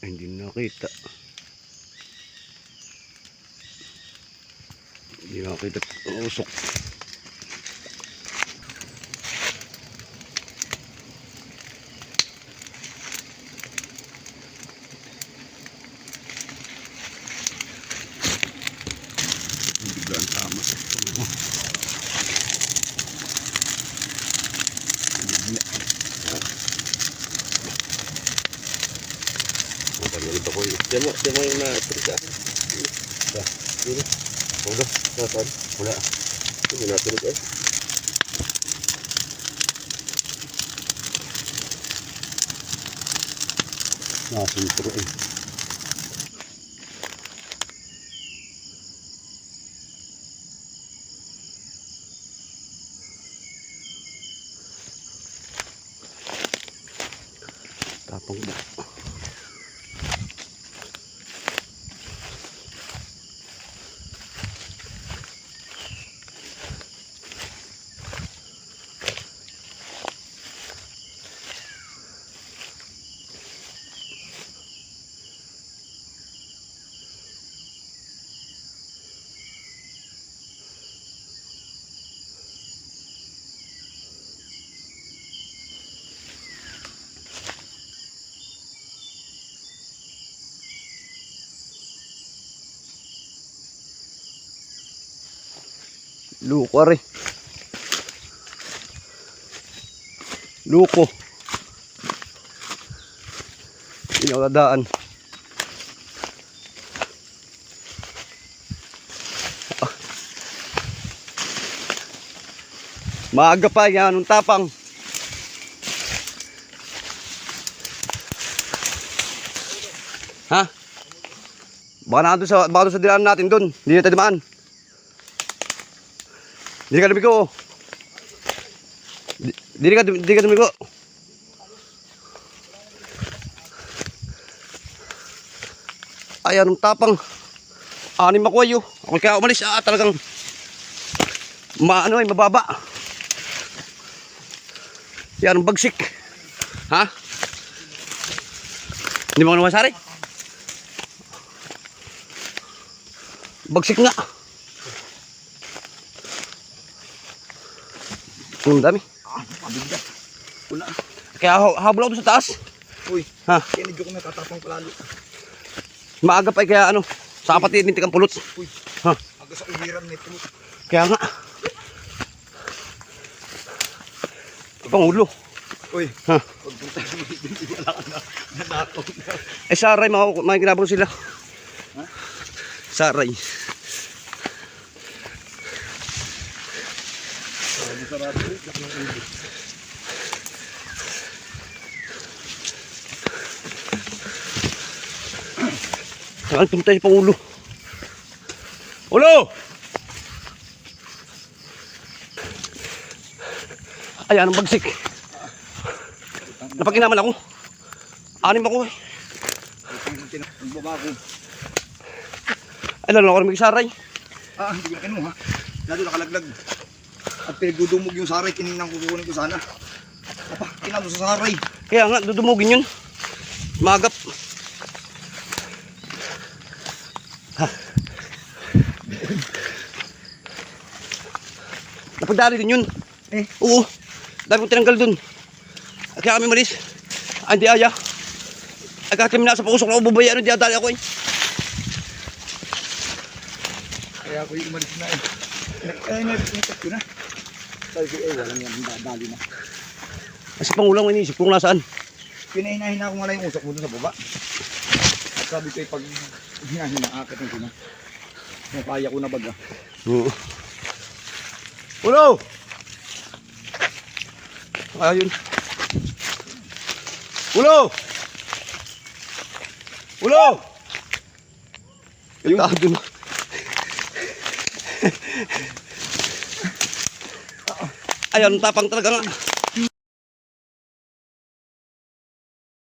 Ay, hindi nakita. Hindi nakita ang usok. Biglaan tama. Ganito ko yun. Diyan mo yung na-trika. Dito. Wala. Nasaan? Wala. Hindi natunog eh. Nasintro eh. Tapang ba? Luko rin. Luko. Pinakadaan. Maaga pa yan, anong tapang. Ha? Baka doon sa dilaan natin doon. Hindi na tayo dumaan. Hindi ka dumigo. Hindi ka dumigo. Ay, anong tapang. Anim ako ayo. Ako kaya umalis. Talagang mababa. Yan, anong bagsik. Ha? Hindi mo naman sari? Bagsik nga. Ang dami. Mabigat. Wala. Kaya habol ako sa taas. Uy, ha? Kaya medyo ko natatapang palalo. Maaga pa kaya ano, sa kapatid nintik ang pulot. Uy, ha? aga sa uwiran nito. Kaya nga. Pangulo. Uy, ha? pagpunta mo hindi wala ka na nanakaw na. Eh saray, mga kinabang sila. Ha? Saray. Sarado rin, laki ng ulo. Saan pumunta si Pangulo? Ulo! Ay, anong bagsik? Napaginaman ako. Anim ako eh. Ang babago. Ay, lalo ako rin magsaray. Hindi ko na kinuha. Lalo nakalaglag. At pinagdudumog yung saray, tinignan ko kukunin ko sana. Kinamo sa saray. Kaya nga, dudumugin yun. Magap. Napagdali din yun. Oo. Dami kong tinanggal dun. Kaya kami malis. Hindi aya. Ay kahit kami nasa pausok na ububaya, hindi adali ako eh. Kaya ako yung umalis na eh. Kaya nabitingat ko na. Sabi ko walang yan, dadali na. Kasi Pangulang inisip kung nasaan. Pinahina-hina ko nga lang yung usok mo doon sa baba. At sabi ko pag hinahina, akit ko na. Kung kaya ko na baga. Oo. Ulo! Ayun. Ulo! Ulo! Ayun. Ayun. Ayan, tapang talaga nga.